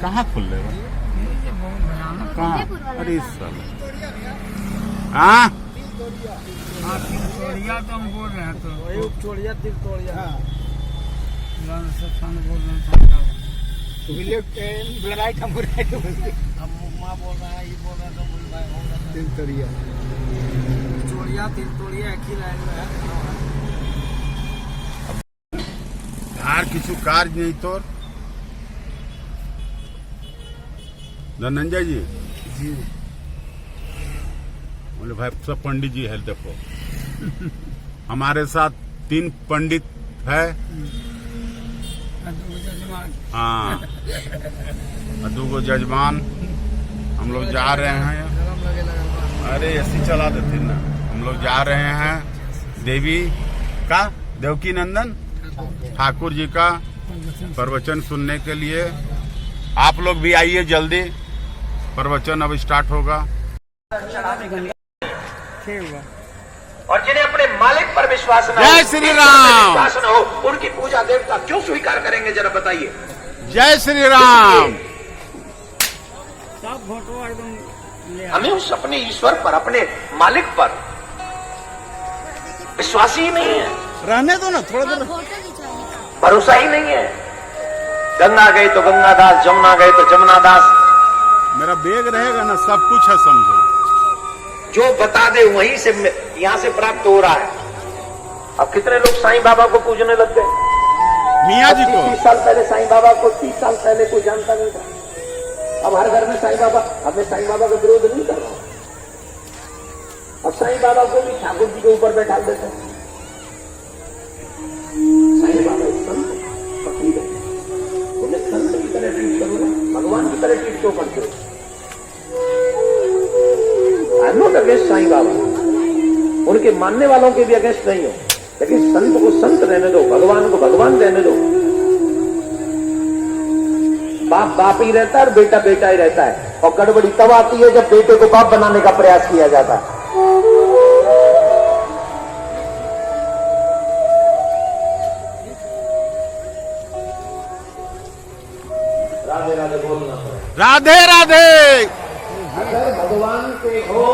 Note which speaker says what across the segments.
Speaker 1: कहाँ खुल रहे हो? कहाँ? अरे साल हाँ
Speaker 2: तिरतोड़िया तो हम बोल रहे हैं तो
Speaker 3: चोड़िया तिरतोड़िया राइट हम राइट माँ बोल रहा है ये बोल रहा है तो बोल रहा है तिरतोड़िया चोड़िया तिरतोड़िया एक ही लाइन में है।
Speaker 1: यार किसी कार्य नहीं तो धनंजय जी बोले भाई सब पंडित जी है देखो हमारे साथ 3 पंडित है हाँ 2 जजमान हम लोग जा रहे हैं। अरे ऐसी चला देते ना हम लोग जा रहे हैं देवकी नंदन ठाकुर जी का प्रवचन सुनने के लिए। आप लोग भी आइए जल्दी, प्रवचन अब स्टार्ट होगा।
Speaker 4: और जिन्हें अपने मालिक पर विश्वास न हो,
Speaker 1: जय श्री राम।
Speaker 4: विश्वास न हो, उनकी पूजा देवता क्यों स्वीकार करेंगे जरा बताइए।
Speaker 1: जय श्री राम।
Speaker 3: सब फोटो एकदम
Speaker 4: हमें उस अपने ईश्वर पर, अपने मालिक पर विश्वास ही नहीं है,
Speaker 1: रहने दो ना थोड़ा देर।
Speaker 4: भरोसा ही नहीं है। गंगा गए तो गंगादास, जमुना गए तो जमुनादास।
Speaker 1: मेरा बैग रहेगा ना सब कुछ है समझो।
Speaker 4: जो बता दे वहीं से यहां से प्राप्त हो रहा है। अब कितने लोग साईं बाबा को पूजने लग गए।
Speaker 1: मियाँ जी को
Speaker 4: 30 साल पहले साईं बाबा को 30 साल पहले कोई जानता नहीं था। अब हर घर में साईं बाबा। अब मैं साईं बाबा का विरोध नहीं कर रहा हूं। अब साईं बाबा को भी ठाकुर जी के ऊपर बैठा देते हैं। साईं बाबा एक संत फकीर है, उन्हें संत की तरह ट्रीट करो ना, भगवान की तरह ट्रीट क्यों करते हो। I am not against Sai Baba, उनके मानने वालों के भी अगेंस्ट नहीं हो, लेकिन संत को संत रहने दो, भगवान को भगवान रहने दो। बाप बाप ही रहता है और बेटा बेटा ही रहता है। और गड़बड़ी तब आती है जब बेटे को बाप बनाने का प्रयास किया जाता है। राधे राधे बोलना पड़े।
Speaker 1: राधे राधे।
Speaker 4: अगर भगवान पे हो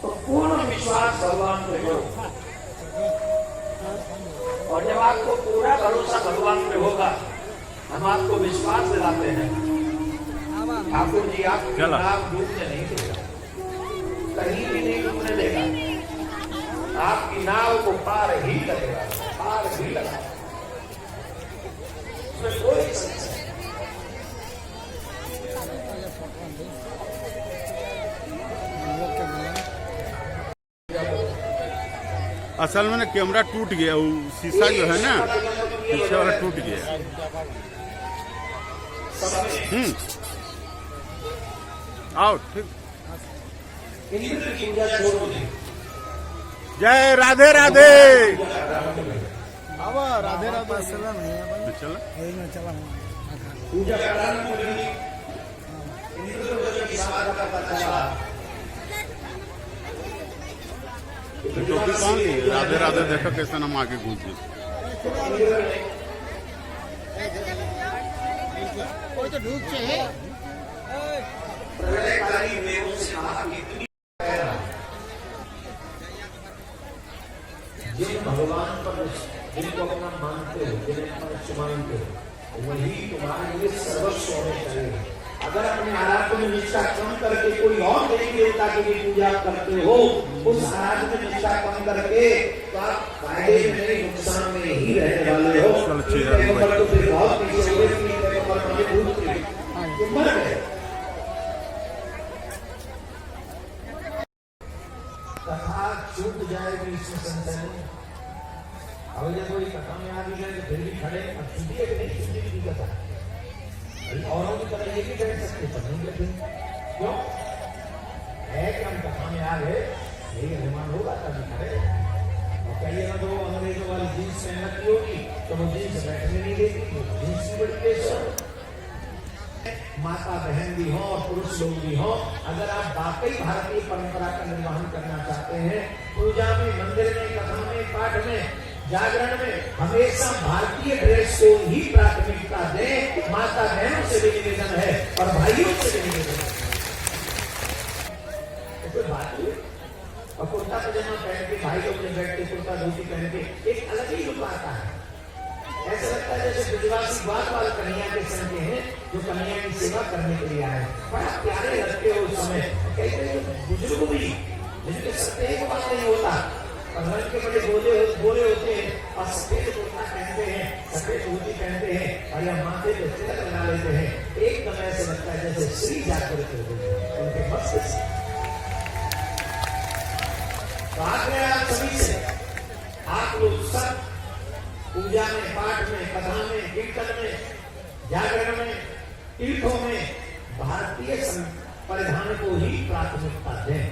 Speaker 4: तो पूर्ण विश्वास भगवान पे हो, और जब आपको पूरा भरोसा भगवान पे होगा, हम आपको विश्वास दिलाते हैं ठाकुर जी आपकी नाव डूबने नहीं देगा, कहीं भी नहीं डूबने देगा। आपकी नाव को पार ही करेगा, पार ही लगा। उसमें कोई संशय नहीं।
Speaker 1: असल में ना कैमरा टूट गया, वो शीशा जो है ना पीछे वाला टूट गया। आओ ठीक। जय राधे राधे।
Speaker 3: अब राधे राधे
Speaker 1: चला
Speaker 4: पूजा
Speaker 1: टोपी कौन ली? राधे राधे देखो कैसे हम आगे घूम गए।
Speaker 3: कोई तो ढूक से है।
Speaker 4: जिन भगवान पर जिनको अपना मानते हो, जिन्हें अपना मानते हो, वही तुम्हारे लिए सर्वस्व होने चाहिए। अगर अपने आराध्य में निष्ठा कम करके कोई और देवी देवता की भी पूजा करते हो, उस आराध्य में निष्ठा कम करके तो आप फायदे में नहीं नुकसान में ही रहने वाले हो। तो फिर बहुत पीछे हुए, मर गए। कथा छूट जाएगी इसमें संशय नहीं। अब जब कोई कथा में आ भी गए तो फिर भी खड़े, अब छुट्टी है नहीं, छुट्टी की कथा औरों की तरह ये भी बैठ सकते समझेंगे क्यों है कि हम कथा में आ गए, यही अनुमान होगा तभी खड़े। और कहिए ना तो अंग्रेजों वाली जीन्स पहनती होगी तो वो जीन्स बैठने नहीं देती, जीन्स की बड़ी पेश। माता बहन भी हो और पुरुष लोग भी हो, अगर आप वाकई भारतीय परंपरा का निर्वहन करना चाहते हैं, पूजा में, मंदिर में, कथा में, पाठ में जागरण में हमेशा भारतीय ड्रेस को ही प्राथमिकता दें। माता बहनों से भी निवेदन है और भाइयों से भी निवेदन है। तो कोई बात हुई और कुर्ता पजामा पहन के भाई लोग ने बैठ के कुर्ता धोती पहन के एक अलग ही लुक आता है। ऐसा लगता है जैसे ब्रजवासी बात वाल कन्हैया के संग के हैं जो कन्हैया की सेवा करने के लिए आए। बड़ा प्यारे लगते हो उस समय। कहते बुजुर्ग भी जिनके सत्य एक बात नहीं होता और रंग के बड़े बोले होते हैं और सफेद कुर्ता पहनते हैं, सफेद धोती पहनते हैं और यह माथे पे तिलक लगा लेते हैं। एकदम ऐसे लगता है जैसे श्री जागृत होते हैं उनके मस्त से। तो आग्रह आप सभी से, आप लोग सब पूजा में, पाठ में, कथा में, कीर्तन में, जागरण में, तीर्थों में भारतीय परिधान को ही प्राथमिकता दें,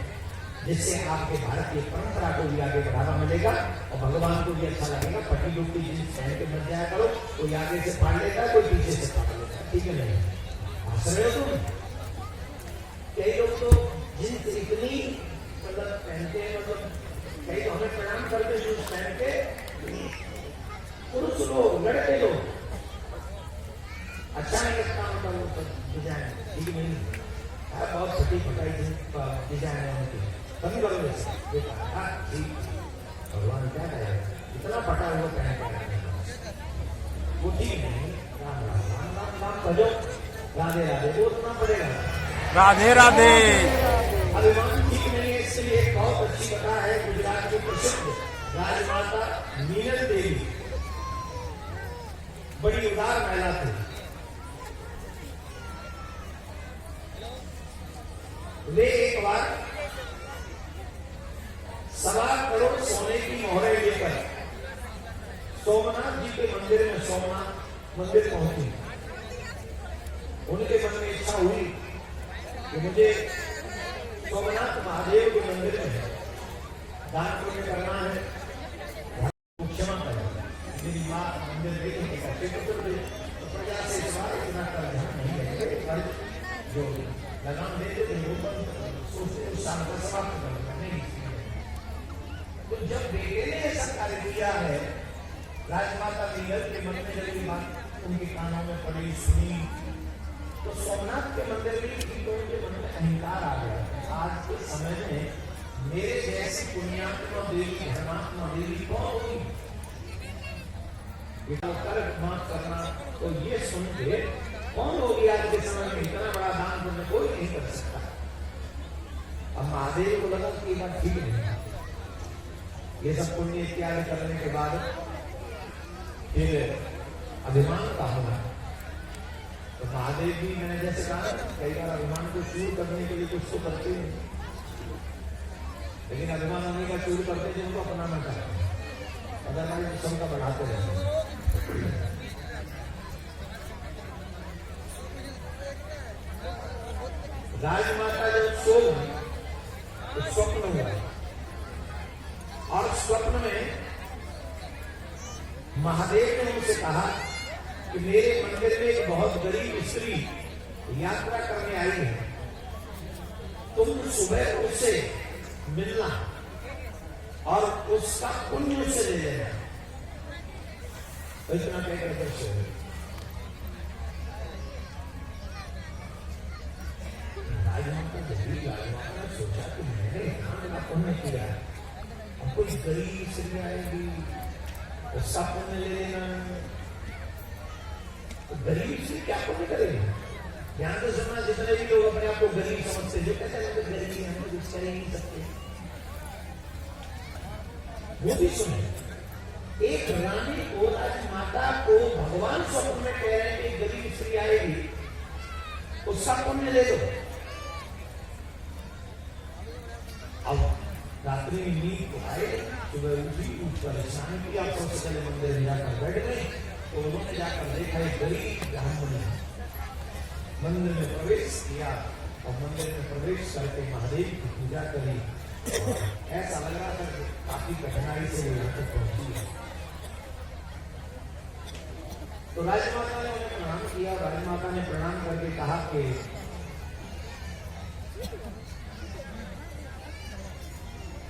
Speaker 4: जिससे आपके भारतीय परंपरा को भी आगे बढ़ावा मिलेगा और भगवान को भी अच्छा लगेगा। पट्टी डुट्टी जींस पहन के मत जाया करो, कोई आगे से फाड़ लेता है, कोई पीछे से फाड़ लेता है, ठीक है नहीं? हंस रहे हो तुम? कई लोग तो जींस इतनी मतलब पहनते हैं, मतलब कई तो हमें प्रणाम करते जींस पहन के। पुरुष लोग, लड़के लोग अच्छा नहीं लगता उनका वो डिजाइन, ठीक नहीं है? बहुत छोटी फटाई डिजाइन है उनकी, कभी करोगे भगवान क्या करेगा, इतना फटा हुआ पहन वो ठीक नहीं। राम राम राम राम राम भजो, राधे राधे वो उतना पड़ेगा।
Speaker 1: राधे राधे।
Speaker 4: अभिमान ठीक नहीं है। इसलिए एक बहुत अच्छी कथा है गुजरात की प्रसिद्ध राजमाता मीनल देवी, बड़ी उदार महिला थी। वे एक बार 1.25 करोड़ सोने की मोहरें लेकर सोमनाथ जी के मंदिर में, सोमनाथ मंदिर पहुंची। उनके मन में इच्छा हुई कि मुझे सोमनाथ महादेव के मंदिर में दान पुण्य करना है, क्षमा करें। मेरी माँ मंदिर देखने करते तो प्रजा से इतना कर्ज नहीं है, जो लगाम देते थे वो सोचते उस साल का समाप्त करना नहीं। तो जब बेटे ने ऐसा कार्य किया है, राजमाता मीनल के मन में जब ये बात उनके कानों में पड़ी, सुनी, तो सोमनाथ के मंदिर में उनके मन में अहंकार आ गया। आज के समय में मेरे जैसी पुण्यात्मा देवी, धर्मात्मा देवी कौन होगी? माफ करना, तो ये सुन के कौन होगी आज के समय में? इतना बड़ा दान पुण्य कोई नहीं कर सकता। अब महादेव को लगा कि बात ठीक नहीं है। ये सब पुण्य इत्यादि करने के बाद फिर अभिमान का होगा। तो महादेव भी, मैंने जैसे कहा, कई बार अभिमान को चूर करने के लिए कुछ तो करते हैं, लेकिन अभिमान होने का चूर करते थे उनको अपनाना चाहते हैं, अदरवाइज सबका बढ़ाते रहते हैं। राजमाता जब सो गई तो स्वप्न हुआ और स्वप्न में महादेव ने उनसे कहा कि मेरे मंदिर में एक बहुत गरीब स्त्री यात्रा करने आई है, तुम सुबह उससे मिलना और उसका पुण्य उससे ले लेना। इतना कहकर के सो गए। राजमाता ने सोचा कि मैंने इतना बड़ा पुण्य किया, अब कोई गरीब स्त्री आएगी उसका पुण्य ले लेना, तो गरीब से क्या पुण्य करेगी? यहाँ तो सुना जितने भी लोग अपने आप को गरीब समझते, जो कहते हैं गरीबी हम कुछ कर ही नहीं सकते, वो भी सुने। एक रानी को, राजमाता को भगवान स्वप्न में कह रहे हैं कि गरीब स्त्री आएगी उसका पुण्य ले लो। अब रात्रि में नींद को आए, सुबह उठी, उठकर स्नान किया, सबसे पहले मंदिर में जाकर बैठ गए। तो उन्होंने जाकर देखा एक गरीब ब्राह्मण मंदिर में प्रवेश किया और मंदिर में प्रवेश करके महादेव की पूजा करी। ऐसा लग रहा था कि काफी कठिनाई से यहाँ तक पहुंची है। तो राजमाता ने उन्हें प्रणाम किया। राजमाता ने प्रणाम करके कहा कि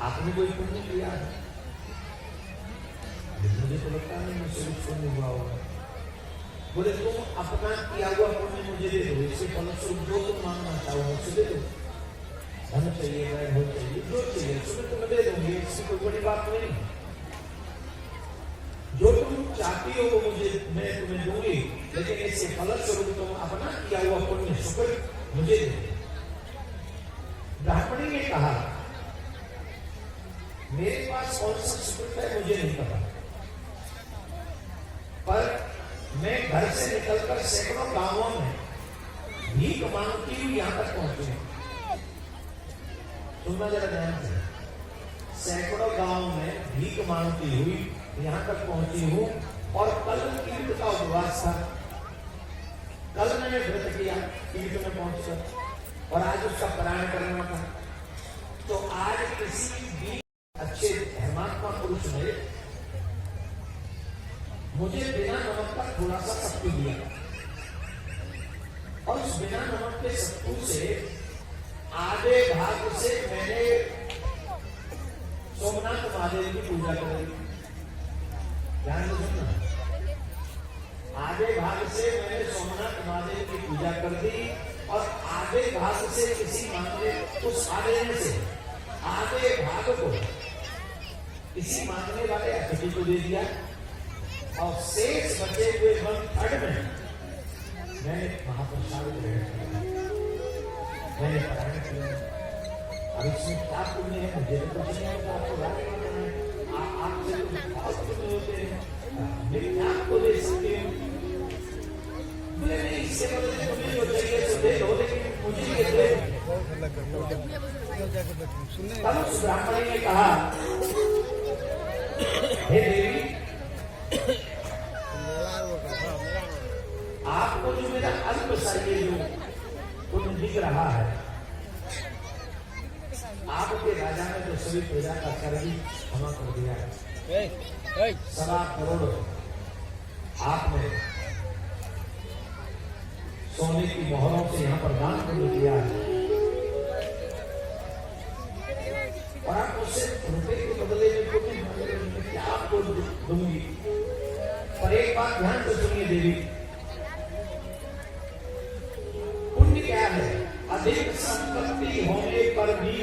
Speaker 4: आपने कोई पुण्य किया है? मुझे तो लगता नहीं मुझसे कुछ पुण्य हुआ होगा। बोले तुम अपना किया हुआ पुण्य मुझे दे दो, इसके फलस्वरूप जो तुम मांगना चाहो मुझसे दे दो। धन चाहिए, वैभव चाहिए, जो चाहिए तुम्हें तुम्हें दे दूंगी, इसकी कोई बड़ी बात नहीं। जो तुम चाहती हो वो मुझे मैं तुम्हें दूंगी, लेकिन इसके फलस्वरूप तुम अपना किया हुआ पुण्य शुक्र मुझे दे दो। ब्राह्मणी ने कहा मेरे पास कौन सा सुकृत है मुझे नहीं पता, पर मैं घर से निकलकर सैकड़ों गांवों में भीख मांगती हुई यहां तक पहुंची हूं। सुनना जरा ध्यान से, सैकड़ों गांव में भीख मांगती हुई यहां तक पहुंची हूं, और कल कीर्त का उपवास था। कल मैंने व्रत किया कीर्त में पहुंचकर, और आज उसका पारायण करना था। तो आज किसी भी अच्छे धर्मात्मा पुरुष ने मुझे बिना नमक का थोड़ा सा सत्तू दिया, और उस बिना नमक के सत्तू से आधे भाग से मैंने सोमनाथ महादेव की पूजा करी। ध्यान से सुनना, आधे भाग से मैंने सोमनाथ महादेव की पूजा कर दी, और आधे भाग से किसी मांगने, उस आधे में से आधे भाग को किसी मांगने वाले अतिथि को दे दिया, और शेष बचे हुए 1/3 में मैंने महाप्रसाद ग्रहण किया, मैंने पारायण किया। अब इसमें क्या पुण्य है मुझे तो कुछ नहीं होता, आपको आपसे बहुत पुण्य होते हैं, लेकिन आपको दे सकते हो। बोले नहीं, इससे बदले तुम्हें जो चाहिए तो दे दो, लेकिन मुझे ये दे। तब उस ब्राह्मणी ने कहा हे देवी, आपको जो मेरा अल्प सा ये जो पुण्य दिख रहा है, आपके राजा ने तो सभी प्रजा का कर भी क्षमा कर दिया है। 1.25 करोड़ आपने सोने की मोहरों से यहाँ पर दान पुण्य किया है, और आप मुझसे रुपए के बदले में पुण्य मांग रहे हैं, क्या आपको दूंगी। पर एक बात ध्यान से सुनिए देवी, पुण्य क्या है? अधिक संपत्ति होने पर भी,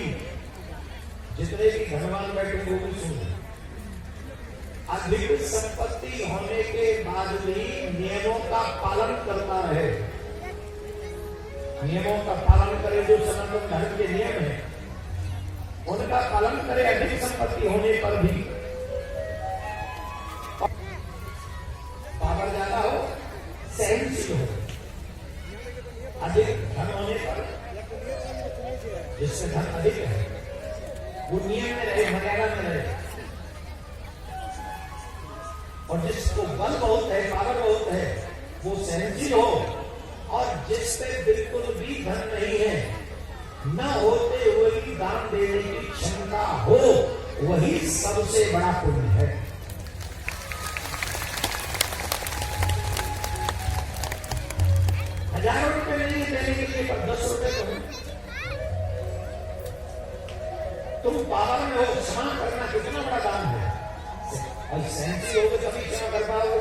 Speaker 4: जितने भी धनवान बैठे वो भी सुने, अधिक संपत्ति होने के बाद भी नियमों का पालन करता रहे। नियमों का पालन करे, जो सनातन धर्म के नियम है उनका पालन करे, अधिक संपत्ति होने पर भी। पावर ज्यादा हो, सहनशील हो, अधिक धन होने पर, जिससे धन अधिक है वो नियम में रहे, मर्यादा में रहे, और जिसको बल बहुत है, पावर बहुत है, वो सहनशील हो, और जिस पे बिल्कुल भी धन नहीं है, न होते हुए भी दान देने की क्षमता हो, वही सबसे बड़ा पुण्य है। हजारों रुपए नहीं देने के लिए, पर 10 रुपए तो तुम पावर में हो, क्षमा करना कितना बड़ा दान है। और सहनशील होगे तभी क्षमा कर पाओगे,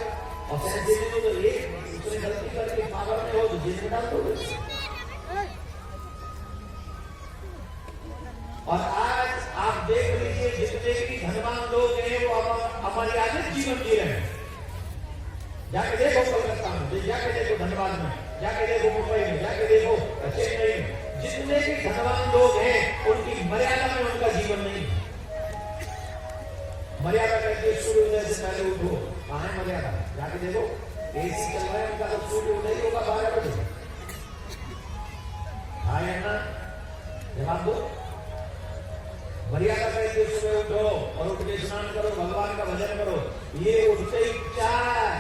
Speaker 4: और सहनशील नहीं हो तो एक दूसरी गलती करके पावर में हो तो जेल में डाल दोगे। और आज आप देख लीजिए, जितने भी धनवान लोग हैं वो अमर्यादित जीवन जी रहे हैं। जाके देखो कलकत्ता में, जाके देखो धनबाद में, जाके देखो मुंबई में, जाके देखो चेन्नई में, जितने भी धनवान लोग हैं उनकी मर्यादा में उनका जीवन नहीं। मर्यादा कहते हैं सूर्योदय से पहले उठो, कहाँ है मर्यादा? जाके देखो, एसी चल रहा है उनका, तो सूर्योदय होगा 12 बजे। हाँ है ना? जवाब दो। मर्यादा कहते सुबह उठो और उठ के स्नान करो, भगवान का भजन करो। ये उठते ही चाय,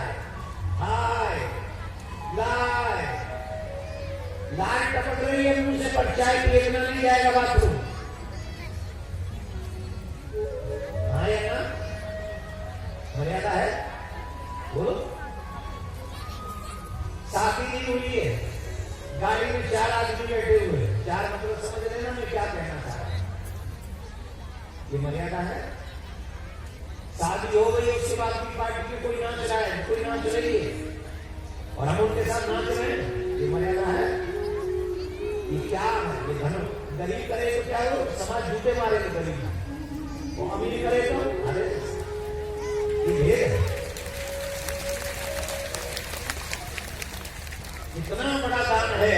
Speaker 4: हाय, लाय टपक रही है मुंह से, पर चाय पीना नहीं जाएगा बाथरूम। हाँ या ना? मर्यादा है, बोलो। शादी नहीं हुई है, गाड़ी में 4 आदमी बैठे हुए, 4 मतलब समझ रहे ना मैं क्या कहना चाह रहा हूं। ये मर्यादा है। शादी शादी हो गई उसके बाद भी पार्टी में कोई नाच रहा है, कोई नाच रही है और हम उनके साथ नाच रहे हैं, ये मर्यादा है? ये क्या है? ये धन गरीब करे तो क्या हो, समाज जूते मारे तो गरीब, वो अमीर करे तो अरे ये भेद है। इतना बड़ा दान है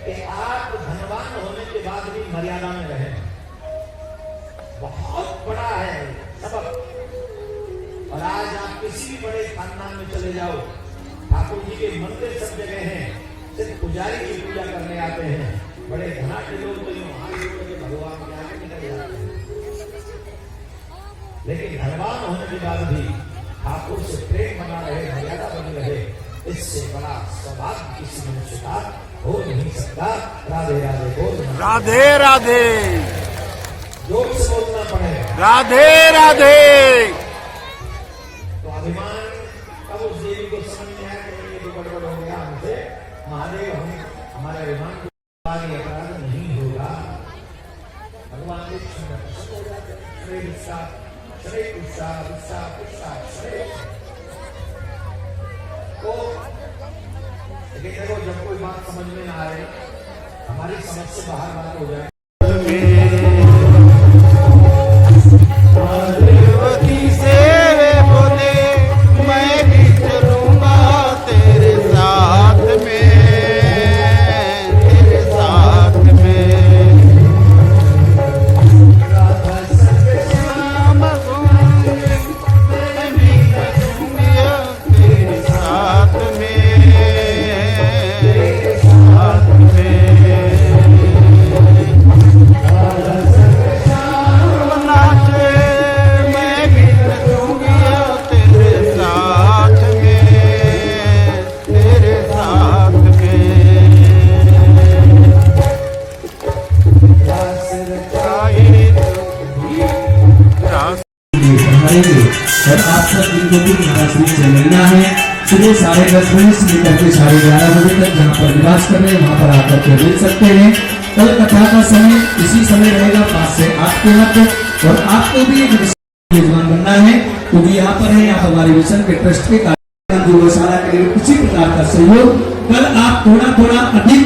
Speaker 4: कि आप धनवान होने के बाद भी मर्यादा में रहें, बहुत बड़ा है सबक। और आज आप किसी भी बड़े खानदान में चले जाओ, ठाकुर जी के मंदिर सब जगह हैं, सिर्फ पुजारी की पूजा करने आते हैं, बड़े धनाढ़ लोग तो यूं हाथ जोड़ के भगवान के आगे निकल जाते हैं, लेकिन धनवान होने के बाद भी ठाकुर से प्रेम बना रहे, मर्यादा बनी रहे, इससे बड़ा सौभाग्य किसी मनुष्य का हो नहीं सकता। राधे राधे बोल,
Speaker 1: राधे राधे,
Speaker 4: जोर से बोलना पड़ेगा,
Speaker 1: राधे राधे।
Speaker 4: तो अभिमान कब उस देवी को समझ में आया कि ये तो गड़बड़ हो गया हमसे, महादेव हम हमारे अभिमान को आगे अपराध नहीं होगा, भगवान के क्षण हो जाते हैं। श्रेय गुस्सा, श्रेय गुस्सा, गुस्सा गुस्सा श्रेय। तो लेकिन देखो जब कोई बात समझ में ना आए, हमारी समझ से बाहर बात हो जाए,
Speaker 1: देवकी से बोले मैं भी चलूंगा तेरे साथ में, तेरे साथ में। राधा श्याम मैं भी चलूंगा तेरे साथ में, तेरे साथ में। नाचे मैं भी नचूंगी तेरे साथ में, तेरे साथ में।
Speaker 2: और आप सब इनको भी महाराष्ट्र से मिलना है सुबह 10:30 बजे से लेकर के 11:30 बजे तक जहाँ पर निवास कर रहे हैं वहाँ पर आकर के मिल सकते हैं। कल कथा का समय इसी समय रहेगा 5 से 8 के मध्य। और आपको भी मेजबान बनना है क्योंकि यहाँ पर है, आप हमारे मिशन के ट्रस्ट के कार्यक्रम गौशाला के लिए किसी प्रकार का सहयोग कल आप थोड़ा अधिक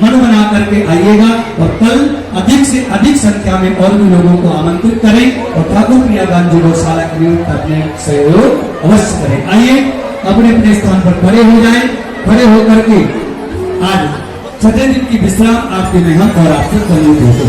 Speaker 2: मन बना करके आइएगा और कल अधिक से अधिक संख्या में और भी लोगों को आमंत्रित करें और ठाकुर प्रिया गांधी गौशाला के लिए अपने सहयोग अवश्य करें। आइए अपने अपने स्थान पर खड़े हो जाएं, खड़े होकर के आज छठे दिन की विश्राम आपके मेहनत और आपसे करनी होगी।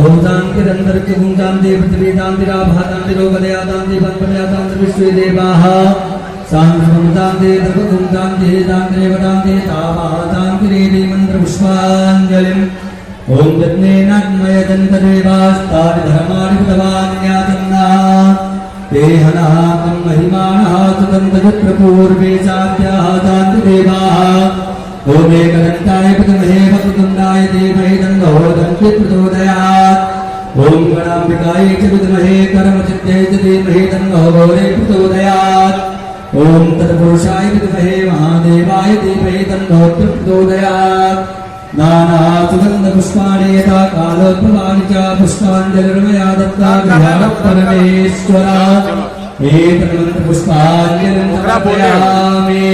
Speaker 2: बहुदान्तिरन्तरिक्ष गुंजान्ति पृथ्वीदान्तिराभादान्तिरोगदयादान्ति वनपदयादान्ति विश्वे देवाः सान्द्रमदान्ति द्रवगुंजान्ति दान्तिरेवदान्ति तावादान्तिरेति मन्त्रपुष्पाञ्जलिम् ॐ यज्ञेनाग्मयदन्तदेवास्तानि धर्माणि कृतवान्यातन्नाः ते हनाकं महिमानः सुदन्तजत्रपूर्वे चाद्याः दान्तिदेवाः ॐ एकदन्ताय विद्महे वक्रतुण्डाय धीमहि तन्नो दन्ति प्रचोदयात् ॐ गणाम्बिकाय च विद्महे कर्मचित्यै च धीमहि तन्नो गौरी प्रचोदयात् ॐ तत्पुरुषाय विद्महे महादेवाय धीमहि तन्नो प्रचोदयात् नानासुगन्धपुष्पाणि यथा कालोद्भवानि च पुष्पाञ्जलिर्मया दत्ता परमेश्वरा एतन्मन्त्रपुष्पाञ्जलिं समर्पयामि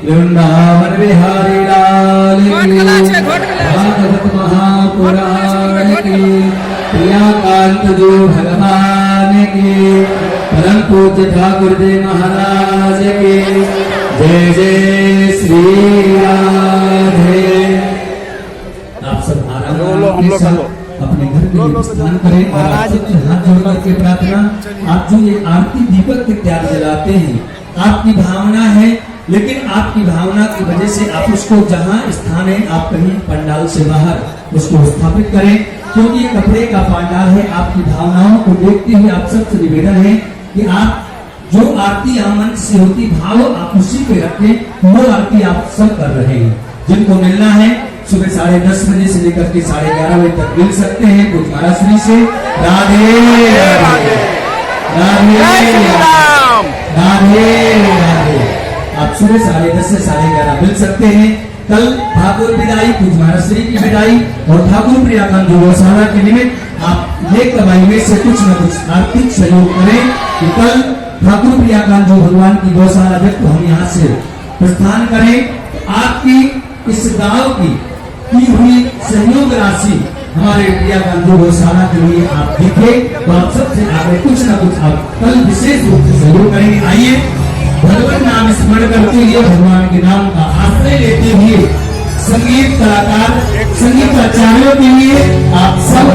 Speaker 2: वृंदावन बिहारी लाल की भागवत महापुराण की प्रियाकांत जो भगवान की परम पूज्य ठाकुर जी महाराज की जय जय श्री राधे। आप सब आराम के साथ अपने घर के लिए स्नान करें और आप सबसे हाथ जोड़ करके प्रार्थना। आप जो ये आरती दीपक के त्याग जलाते हैं आपकी भावना है, लेकिन आपकी भावना की वजह से आप उसको जहाँ स्थान है आप कहीं पंडाल से बाहर उसको स्थापित करें, क्योंकि ये कपड़े का पंडाल है। आपकी भावनाओं को देखते हुए आप सबसे निवेदन है कि आप जो आरती आमन से होती भाव आप उसी पे रखें। वो आरती आप सब कर रहे हैं। जिनको मिलना है सुबह 10:30 बजे से लेकर के 11:30 बजे तक मिल सकते हैं कुछ महाराष्ट्री से। राधे राधे राधे राधे राधे। आप सुबह 10:30 से 11:30 मिल सकते हैं। कल ठाकुर विदाई कुछ महाराष्ट्री की विदाई और ठाकुर प्रियाकांत गौशाला के निमित्त आप ये कमाई में से कुछ न कुछ आर्थिक सहयोग करें कि कल ठाकुर प्रियाकांत जो भगवान की गौशाला जब तो हम यहाँ से प्रस्थान करें आपकी इस गांव की हुई सहयोग राशि हमारे प्रियाकांत गौशाला के लिए आप देखें तो आप सबसे आगे कुछ न कुछ आप कल विशेष रूप से सहयोग करेंगे। आइए भगवान नाम स्मरण करते हुए भगवान के नाम का आश्रय लेते हुए संगीत कलाकार संगीत आचार्यों के लिए आप सब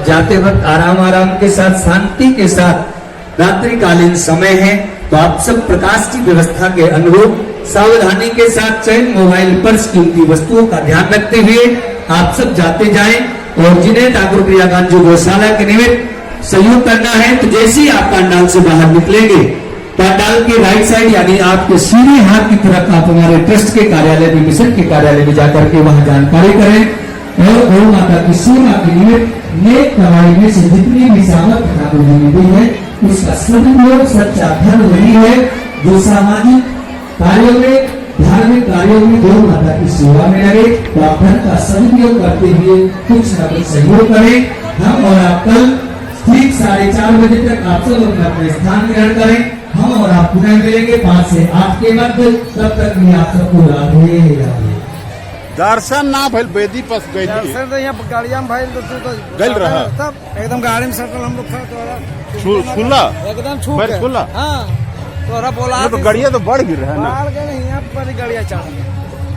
Speaker 2: जाते वक्त आराम के साथ शांति के साथ रात्रिकालीन समय है तो आप सब प्रकाश की व्यवस्था के अनुरूप सावधानी के साथ चैन मोबाइल पर्स कीमती वस्तुओं का ध्यान रखते हुए आप सब जाते जाएं। और जिन्हें ठाकुर प्रियाकांत जी गौशाला के निमित्त सहयोग करना है तो जैसे ही आप पंडाल से बाहर निकलेंगे पंडाल के राइट साइड यानी आपके सीधे हाथ की तरफ आप हमारे ट्रस्ट के कार्यालय में मिशन के कार्यालय में जाकर के वहां जानकारी करें और गौ माता की सेवा के निमित्त नेक कमाई में से जितनी भी सामर्थ्य ठाकुर जी ने दी है उसका सदुपयोग सच्चा धन वही है जो सामाजिक कार्यों में धार्मिक कार्यों में गौ माता की सेवा में लगे। तो आप धन का सदुपयोग करते हुए कुछ न कुछ सहयोग करें। हम और आप कल ठीक 4:30 बजे तक आप सब अपना स्थान ग्रहण करें। हम और आप पुनः मिलेंगे 5 से 8 के मध्य। तब तक मैं आप सबको राधे राधे।
Speaker 1: दर्शन ना भइल बेदी पस गई
Speaker 3: दर्शन तो यहाँ गाड़िया में भाई तो
Speaker 1: गल रहा
Speaker 3: तब एकदम गाड़ी में सटल हम लोग था
Speaker 1: खुला
Speaker 3: एकदम
Speaker 1: खुला।
Speaker 3: हाँ तोरा बोला
Speaker 1: तो गाड़िया तो बढ़ गिर रहा है ना।
Speaker 3: बाहर गए नहीं यहाँ पर गाड़िया चढ़।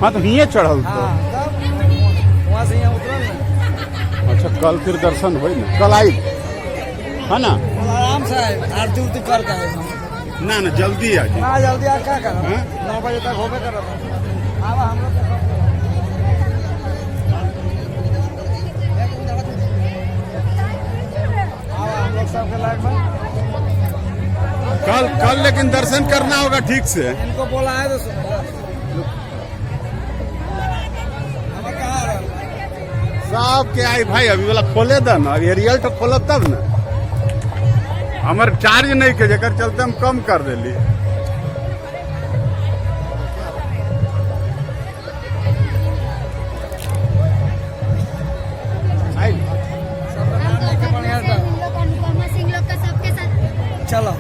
Speaker 1: हाँ तो हिये चढ़ल
Speaker 3: हाँ तब वहाँ से यहाँ उतरल ना।
Speaker 1: अच्छा कल फिर दर्शन हो ना, कल आई है ना?
Speaker 3: आराम से आए, आरती उरती करके आए।
Speaker 1: ना ना जल्दी आ जी।
Speaker 3: ना जल्दी आ क्या कर
Speaker 1: हाँ?
Speaker 3: 9 बजे तक होबे कर रहा था। अब हम लोग सबके लाइफ में
Speaker 1: कल लेकिन दर्शन करना होगा ठीक से।
Speaker 3: इनको बोला है तो हमें कहा
Speaker 1: सब के आई भाई अभी वाला खोले द ना, अभी रिजल्ट खोलब तब ना। हमारे चार्ज नहीं के जेकर चलते हम कम कर देली।
Speaker 3: बढ़िया था।
Speaker 5: अनुपमा सिंह लोग का सबके साथ
Speaker 3: चलो